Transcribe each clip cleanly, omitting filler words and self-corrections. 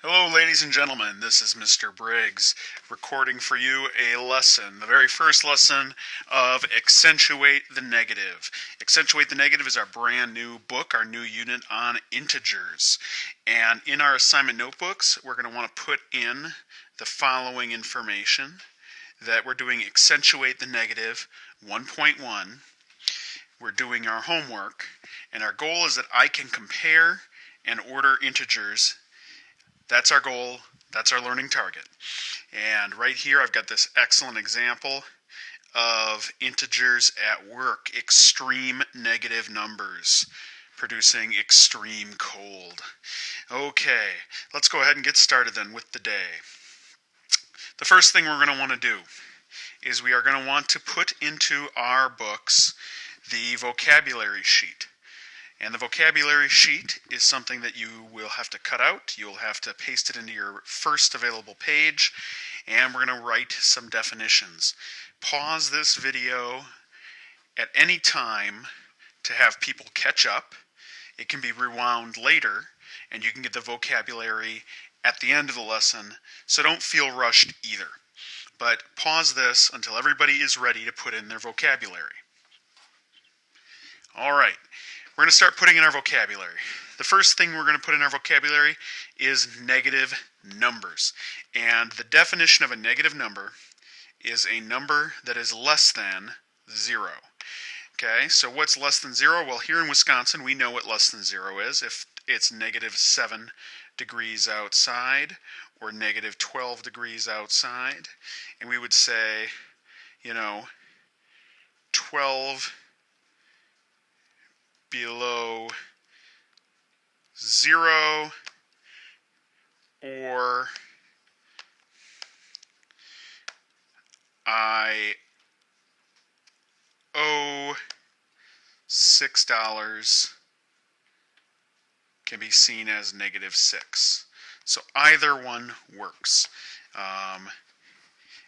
Hello, ladies and gentlemen. This is Mr. Briggs recording for you a lesson, the very first lesson of Accentuate the Negative. Accentuate the Negative is our brand new book, our new unit on integers. And in our assignment notebooks, we're going to want to put in the following information: that we're doing Accentuate the Negative 1.1. We're doing our homework, and our goal is that I can compare and order integers. That's our goal. That's our learning target. And right here I've got this excellent example of integers at work, extreme negative numbers producing extreme cold. Okay, let's go ahead and get started then with the day. The first thing we're going to want to do is we are going to want to put into our books the vocabulary sheet. And the vocabulary sheet is something that you will have to cut out. You'll have to paste it into your first available page, and we're going to write some definitions. Pause this video at any time to have people catch up. It can be rewound later, and you can get the vocabulary at the end of the lesson, so don't feel rushed either. But pause this until everybody is ready to put in their vocabulary. All right. We're going to start putting in our vocabulary. The first thing we're going to put in our vocabulary is negative numbers. And the definition of a negative number is a number that is less than 0. Okay, so what's less than 0? Well, here in Wisconsin, we know what less than 0 is. If it's negative 7 degrees outside or negative 12 degrees outside, and we would say, 12 below 0, or I owe $6 can be seen as negative 6. So either one works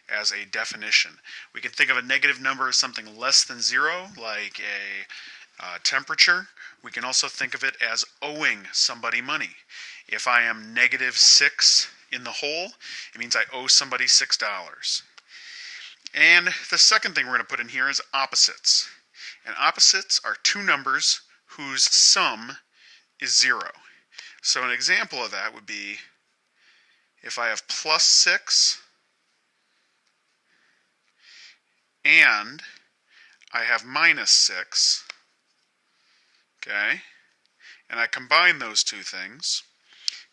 as a definition. We can think of a negative number as something less than 0, like a temperature. We can also think of it as owing somebody money. If I am negative 6 in the hole, it means I owe somebody $6. And the second thing we're going to put in here is opposites. And opposites are two numbers whose sum is 0. So an example of that would be if I have plus 6 and I have minus 6, okay, and I combine those two things.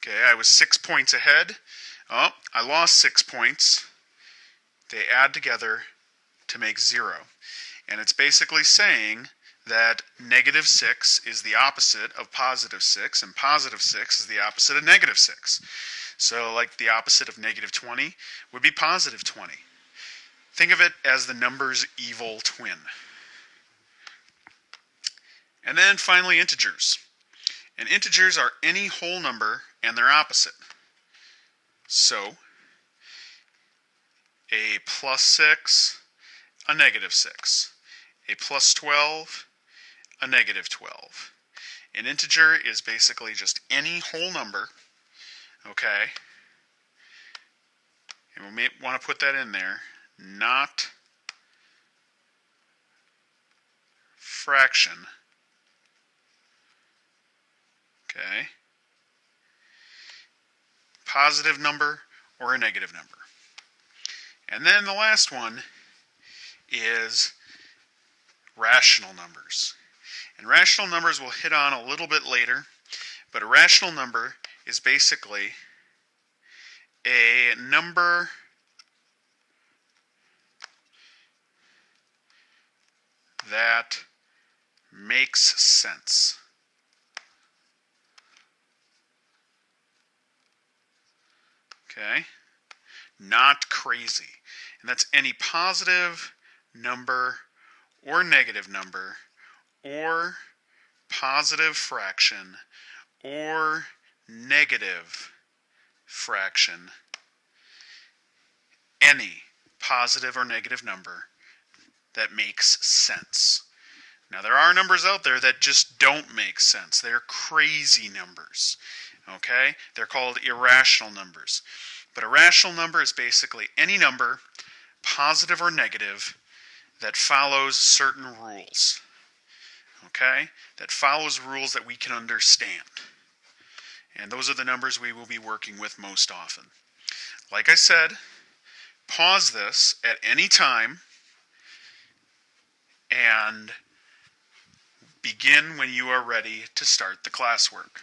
Okay, I was 6 points ahead. Oh, I lost 6 points. They add together to make 0. And it's basically saying that negative 6 is the opposite of positive 6, and positive 6 is the opposite of negative 6. So like the opposite of negative 20 would be positive 20. Think of it as the number's evil twin. And then finally, integers. And integers are any whole number and their opposite. So, a plus 6, a negative 6. A plus 12, a negative 12. An integer is basically just any whole number, okay? And we may want to put that in there, not fraction. Okay, positive number or a negative number. And then the last one is rational numbers. And rational numbers we'll hit on a little bit later, but a rational number is basically a number that makes sense. Okay, not crazy. And that's any positive number or negative number or positive fraction or negative fraction. Any positive or negative number that makes sense. Now, there are numbers out there that just don't make sense. They're crazy numbers. Okay? They're called irrational numbers. But a rational number is basically any number, positive or negative, that follows certain rules. Okay? That follows rules that we can understand. And those are the numbers we will be working with most often. Like I said, pause this at any time and begin when you are ready to start the classwork.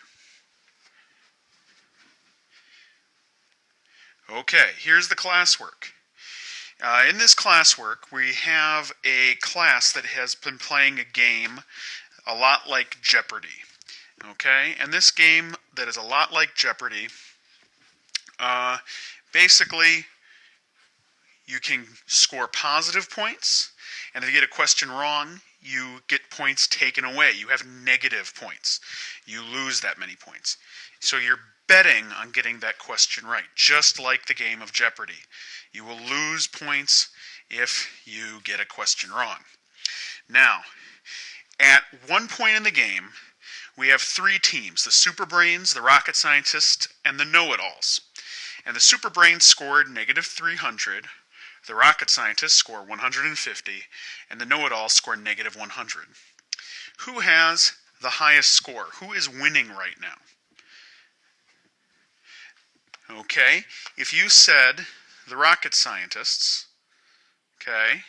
Okay, here's the classwork. In this classwork, we have a class that has been playing a game a lot like Jeopardy. Okay, and this game that is a lot like Jeopardy, basically, you can score positive points, and if you get a question wrong, you get points taken away. You have negative points. You lose that many points. So you're betting on getting that question right, just like the game of Jeopardy. You will lose points if you get a question wrong. Now, at one point in the game, we have three teams: the Super Brains, the Rocket Scientists, and the Know-It-Alls. And the Super Brains scored negative 300, the Rocket Scientists score 150, and the Know-It-Alls score negative 100. Who has the highest score? Who is winning right now? Okay, if you said the Rocket Scientists, okay,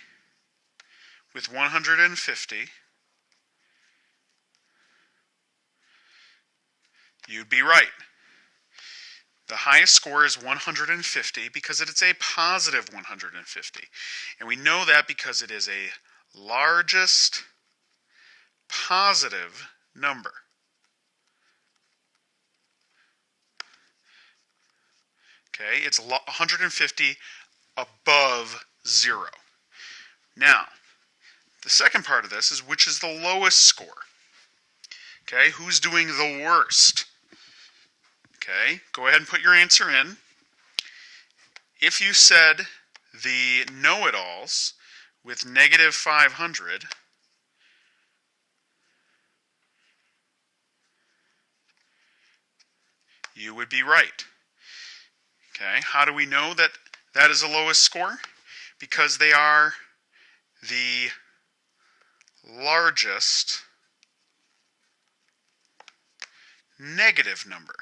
with 150, you'd be right. The highest score is 150 because it's a positive 150. And we know that because it is a largest positive number. Okay, it's 150 above 0. Now, the second part of this is which is the lowest score. Okay, who's doing the worst? Okay, go ahead and put your answer in. If you said the Know-It-Alls with negative 500, you would be right. Okay, how do we know that that is the lowest score? Because they are the largest negative number.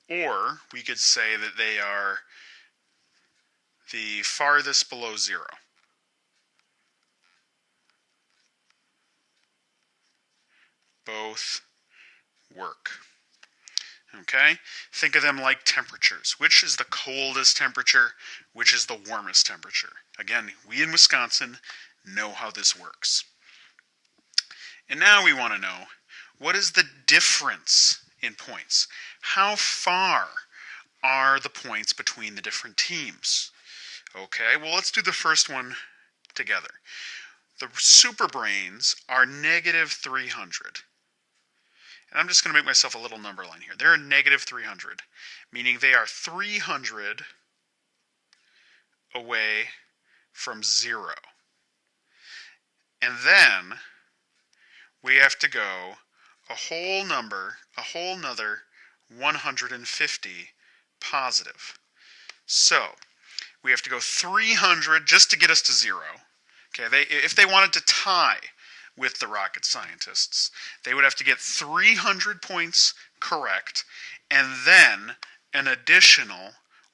Or we could say that they are the farthest below 0. Both work. Okay? Think of them like temperatures. Which is the coldest temperature? Which is the warmest temperature? Again, we in Wisconsin know how this works. And now we want to know, what is the difference in points? How far are the points between the different teams? Okay, well, let's do the first one together. The Super Brains are negative 300. And I'm just going to make myself a little number line here. They're negative 300, meaning they are 300 away from 0. And then we have to go a whole nother 150 positive. So we have to go 300 just to get us to 0. Okay, if they wanted to tie with the Rocket Scientists, they would have to get 300 points correct and then an additional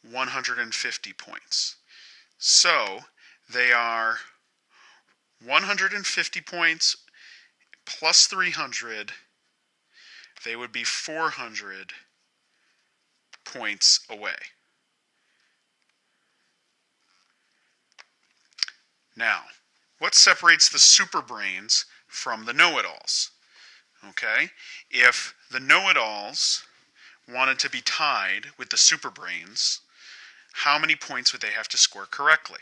150 points. So they are 150 points plus 300. They would be 400 points away. Now, what separates the Super Brains from the Know-It-Alls? Okay, if the Know-It-Alls wanted to be tied with the Super Brains, how many points would they have to score correctly?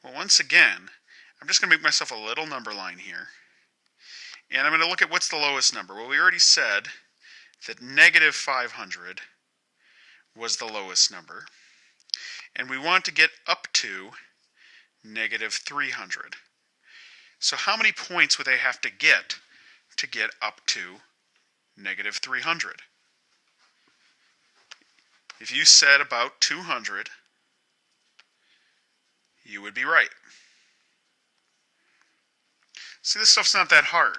Well, once again, I'm just going to make myself a little number line here. And I'm going to look at what's the lowest number. Well, we already said that negative 500 was the lowest number. And we want to get up to negative 300. So how many points would they have to get up to negative 300? If you said about 200, you would be right. See, this stuff's not that hard.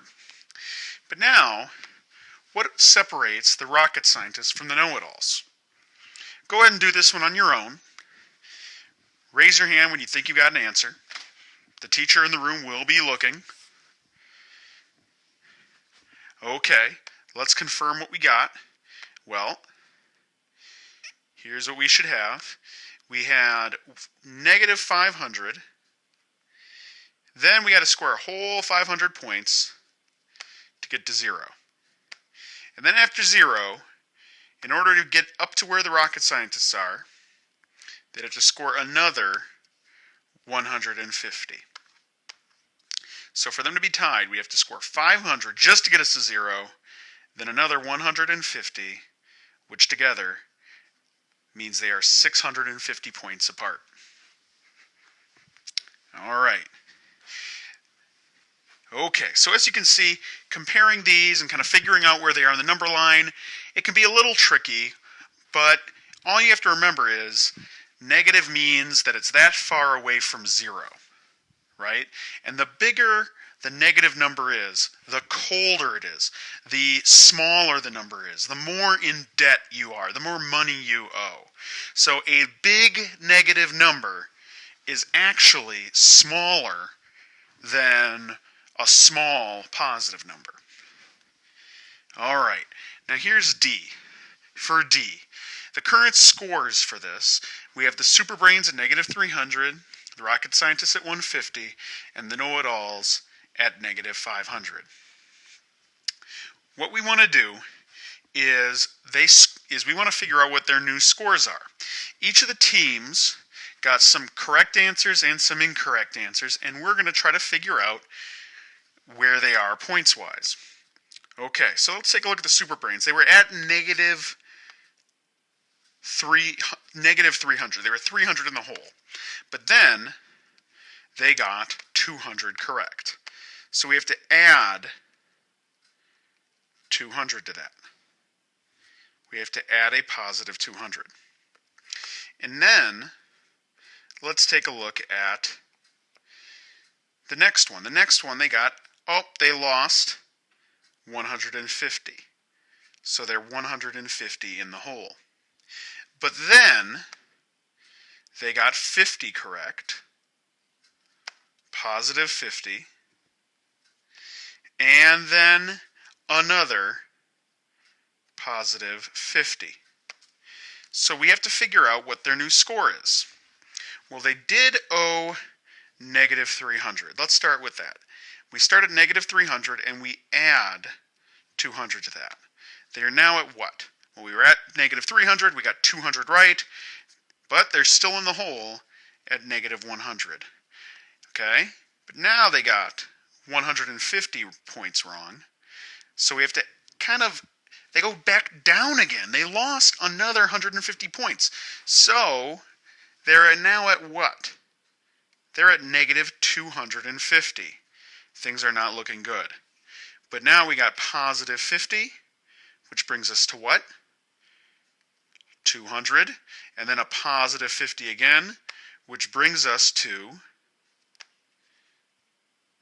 But now, what separates the rocket scientists from the know-it-alls? Go ahead and do this one on your own. Raise your hand when you think you've got an answer. The teacher in the room will be looking. Okay, let's confirm what we got. Well, here's what we should have. We had negative 500. Then we got to score a whole 500 points to get to 0. And then after 0, in order to get up to where the rocket scientists are, they'd have to score another 150. So for them to be tied, we have to score 500 just to get us to 0, then another 150, which together means they are 650 points apart. All right. Okay, so as you can see, comparing these and kind of figuring out where they are on the number line, it can be a little tricky, but all you have to remember is negative means that it's that far away from 0, right? And the bigger the negative number is, the colder it is, the smaller the number is, the more in debt you are, the more money you owe. So a big negative number is actually smaller than a small positive number. All right, now here's D. For D, the current scores for this, we have the super brains at negative 300, the rocket scientists at 150, and the know-it-alls at negative 500. What we want to do is we want to figure out what their new scores are. Each of the teams got some correct answers and some incorrect answers, and we're going to try to figure out where they are points-wise. Okay, so let's take a look at the super brains. They were at negative 300. They were 300 in the hole. But then they got 200 correct. So we have to add 200 to that. We have to add a positive 200. And then let's take a look at the next one. The next one they lost 150. So they're 150 in the hole. But then they got 50 correct, positive 50, and then another positive 50. So we have to figure out what their new score is. Well, they did owe negative 300. Let's start with that. We start at negative 300 and we add 200 to that. They are now at what? Well, we were at negative 300, we got 200 right, but they're still in the hole at negative 100. Okay? But now they got 150 points wrong. So we have to they go back down again. They lost another 150 points. So they're now at what? They're at negative 250. Things are not looking good. But now we got positive 50, which brings us to what? 200, and then a positive 50 again, which brings us to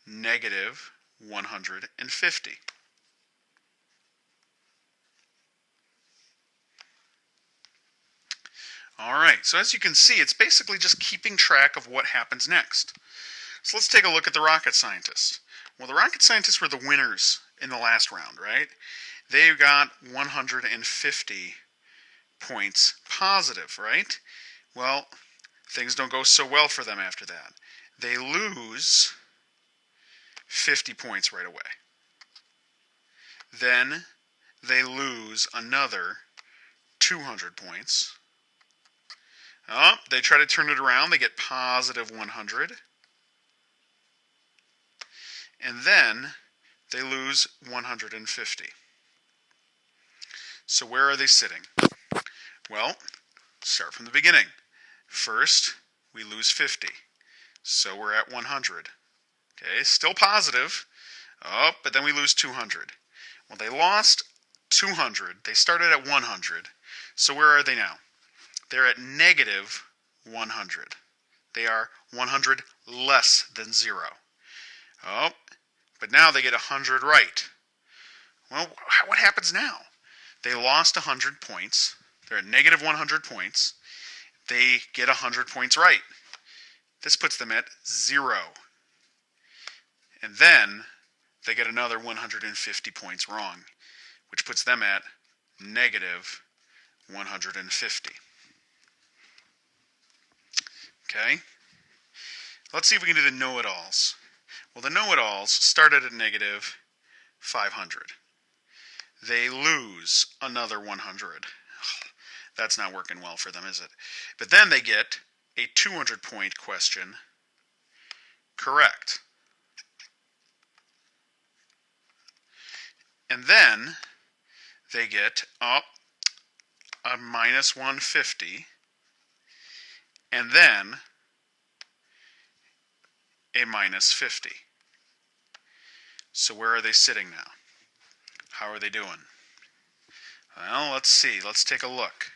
negative 150. All right, so as you can see, it's basically just keeping track of what happens next. So let's take a look at the rocket scientists. Well, the rocket scientists were the winners in the last round, right? They got 150 points positive, right? Well, things don't go so well for them after that. They lose 50 points right away. Then they lose another 200 points. Oh, they try to turn it around. They get positive 100. And then they lose 150. So where are they sitting? Well, start from the beginning. First, we lose 50. So we're at 100. Okay, still positive. Oh, but then we lose 200. Well, they lost 200. They started at 100. So where are they now? They're at negative 100. They are 100 less than 0. Oh, but now they get 100 right. Well, what happens now? They lost 100 points. They're at negative 100 points. They get 100 points right. This puts them at 0. And then they get another 150 points wrong, which puts them at negative 150. Okay? Let's see if we can do the know-it-alls. Well, the know-it-alls started at negative 500. They lose another 100. That's not working well for them, is it? But then they get a 200-point question correct. And then they get a minus 150, and then a minus 50. So where are they sitting now? How are they doing? Well, let's see. Let's take a look.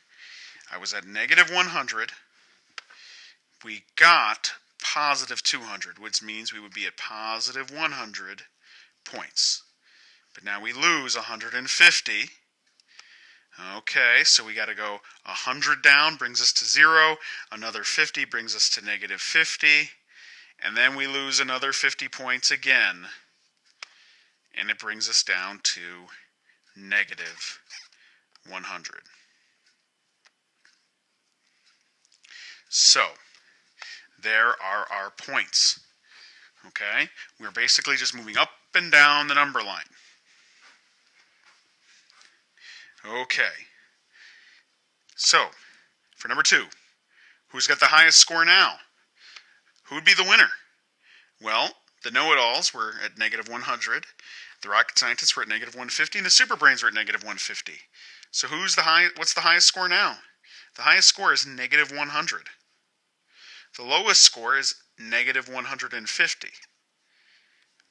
I was at negative 100. We got positive 200, which means we would be at positive 100 points. But now we lose 150. Okay, so we got to go 100 down, brings us to 0. Another 50 brings us to negative 50. And then we lose another 50 points again. And it brings us down to negative 100. So, there are our points. Okay? We're basically just moving up and down the number line. Okay. So, for number 2, who's got the highest score now? Who would be the winner? Well, the know-it-alls were at negative 100. The rocket scientists were at negative 150, and the superbrains were at negative 150. So what's the highest score now? The highest score is negative 100. The lowest score is negative 150.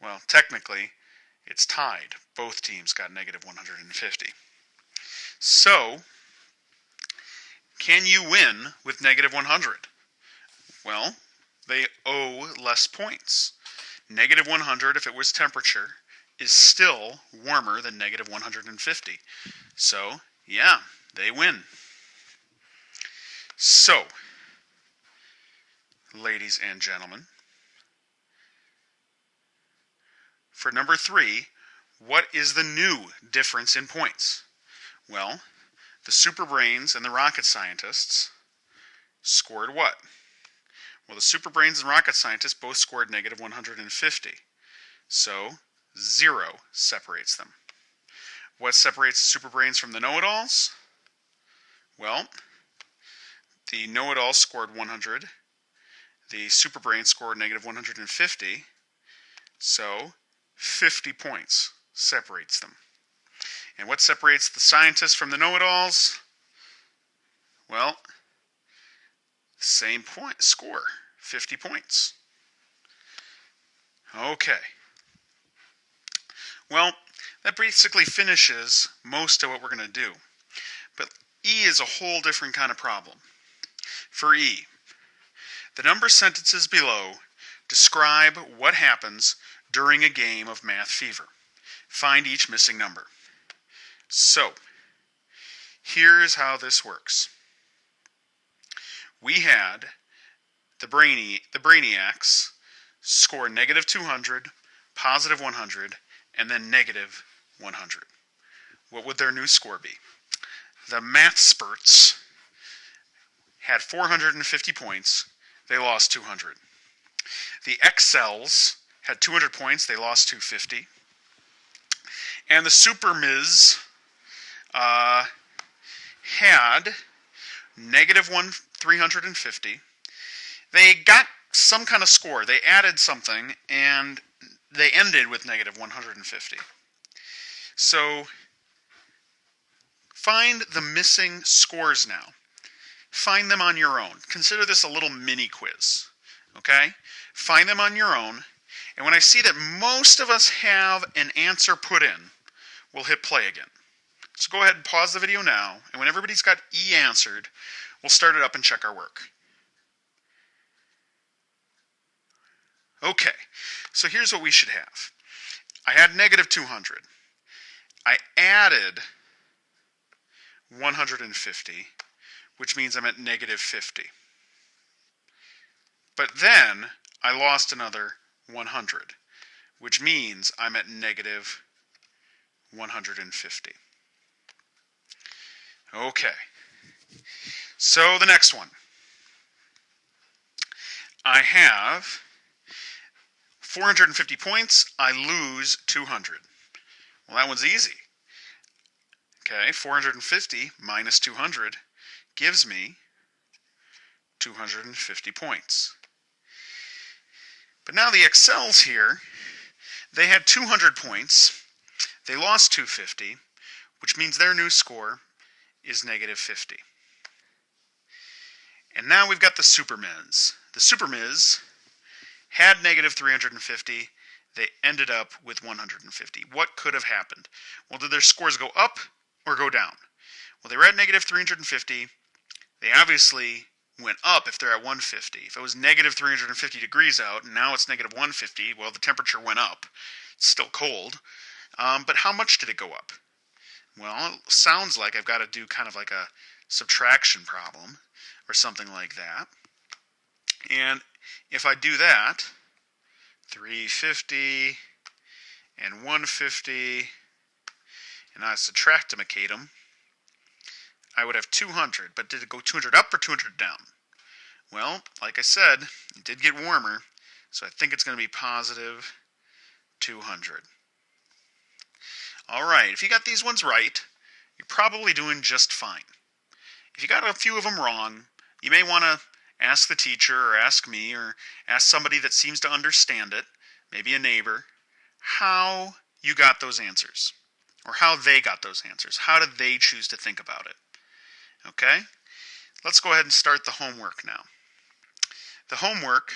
Well, technically, it's tied. Both teams got negative 150. So, can you win with negative 100? Well, they owe less points. Negative 100, if it was temperature, is still warmer than negative 150. So, yeah, they win. So, ladies and gentlemen, for number 3, what is the new difference in points? Well, the superbrains and the rocket scientists scored what? Well, the superbrains and rocket scientists both scored negative 150. So, 0 separates them. What separates the superbrains from the know-it-alls? Well, the know-it-alls scored 100. The superbrains scored negative 150. So, 50 points separates them. And what separates the scientists from the know-it-alls? Well, same point score, 50 points. Okay. Well, that basically finishes most of what we're going to do. But E is a whole different kind of problem. For E, the number sentences below describe what happens during a game of Math Fever. Find each missing number. So, here's how this works. We had the Brainiacs score negative 200, positive 100, and then negative 100. What would their new score be? The Math Spurts had 450 points. They lost 200. The Excels had 200 points. They lost 250. And the Super Ms had negative 350. They got some kind of score. They added something, and they ended with negative 150. So, find the missing scores now. Find them on your own. Consider this a little mini quiz. Okay? find them on your own, and when I see that most of us have an answer put in, we'll hit play again. So go ahead and pause the video now, and when everybody's got E answered, we'll start it up and check our work. Okay, so here's what we should have. I had negative 200. I added 150, which means I'm at negative 50. But then I lost another 100, which means I'm at negative 150. Okay, so the next one. I have 450 points, I lose 200. Well, that one's easy. Okay, 450 minus 200 gives me 250 points. But now the Excels here, they had 200 points, they lost 250, which means their new score is negative 50. And now we've got the Supermiz. The Supermiz had negative 350, they ended up with 150. What could have happened? Well, did their scores go up or go down? Well, they were at negative 350. They obviously went up if they're at 150. If it was negative 350 degrees out and now it's negative 150, well, the temperature went up. It's still cold. But how much did it go up? Well, it sounds like I've got to do kind of like a subtraction problem or something like that. And if I do that, 350 and 150, and I subtractimate them, I would have 200. But did it go 200 up or 200 down? Well, like I said, it did get warmer, so I think it's going to be positive 200. All right, if you got these ones right, you're probably doing just fine. If you got a few of them wrong, you may want to ask the teacher or ask me or ask somebody that seems to understand it, maybe a neighbor, how you got those answers or how they got those answers. How did they choose to think about it? Okay? Let's go ahead and start the homework now. The homework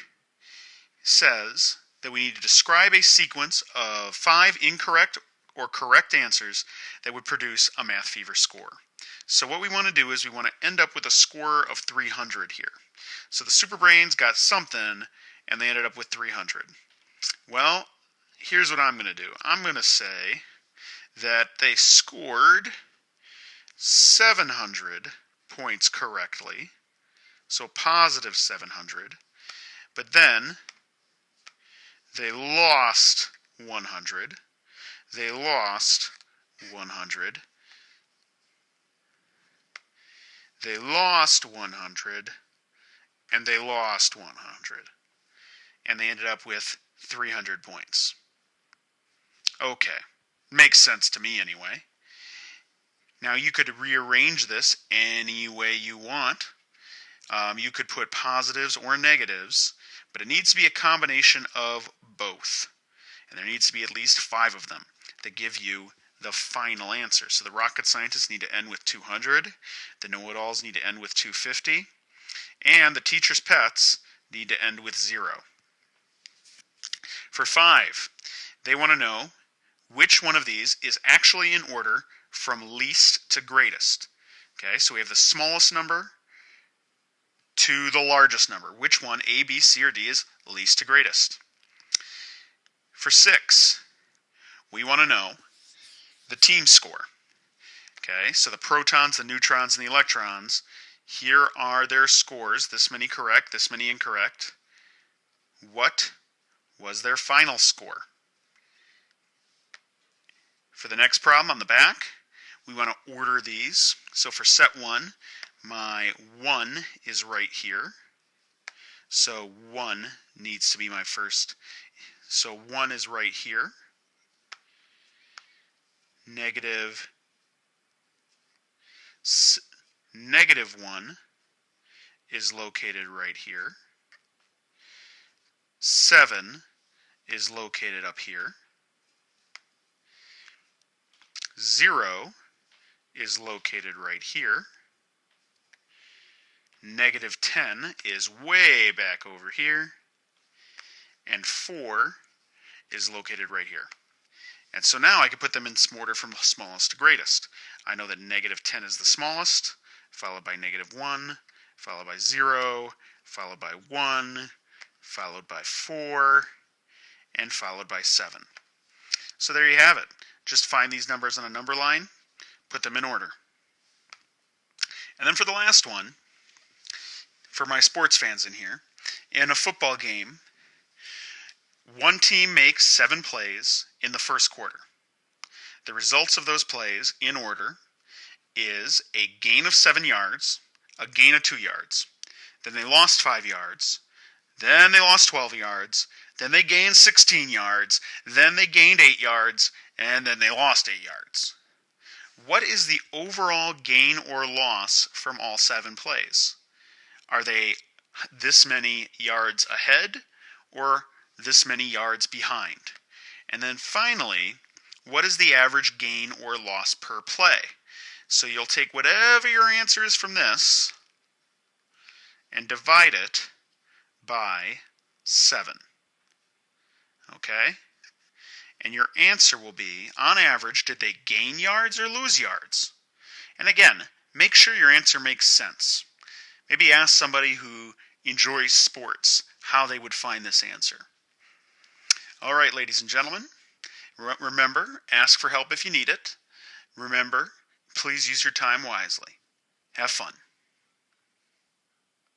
says that we need to describe a sequence of 5 incorrect or correct answers that would produce a Math Fever score. So what we want to do is we want to end up with a score of 300 here. So the Superbrains got something and they ended up with 300. Well, here's what I'm going to do. I'm going to say that they scored 700 points correctly, so positive 700, but then they lost 100, they lost 100, they lost 100, and they lost 100, and they ended up with 300 points. Okay, makes sense to me anyway. Now you could rearrange this any way you want. You could put positives or negatives, but it needs to be a combination of both. And there needs to be at least 5 of them that give you the final answer. So the rocket scientists need to end with 200, the know-it-alls need to end with 250, and the teacher's pets need to end with 0. For 5, they want to know which one of these is actually in order from least to greatest. Okay, so we have the smallest number to the largest number. Which one, A, B, C, or D, is least to greatest? For 6, we want to know the team score. Okay, so the protons, the neutrons, and the electrons, here are their scores. This many correct, this many incorrect. What was their final score? For the next problem on the back, we want to order these. So for set 1, my 1 is right here. So 1 needs to be my first. So 1 is right here. Negative 1 is located right here. 7 is located up here. 0 is located right here. Negative 10 is way back over here. and 4 is located right here. And so now I can put them in order from smallest to greatest. I know that -10 is the smallest, followed by -1, followed by 0, followed by 1, followed by 4, and followed by 7. So there you have it. Just find these numbers on a number line, put them in order. And then for the last one, for my sports fans in here, in a football game, one team makes 7 plays in the first quarter. The results of those plays, in order, is a gain of 7 yards, a gain of 2 yards. Then they lost 5 yards. Then they lost 12 yards. Then they gained 16 yards. Then they gained 8 yards. And then they lost 8 yards. What is the overall gain or loss from all 7 plays? Are they this many yards ahead or this many yards behind? And then finally, what is the average gain or loss per play? So you'll take whatever your answer is from this and divide it by 7. Okay? And your answer will be, on average, did they gain yards or lose yards? And again, make sure your answer makes sense. Maybe ask somebody who enjoys sports how they would find this answer. All right, ladies and gentlemen, remember, ask for help if you need it. Remember, please use your time wisely. Have fun.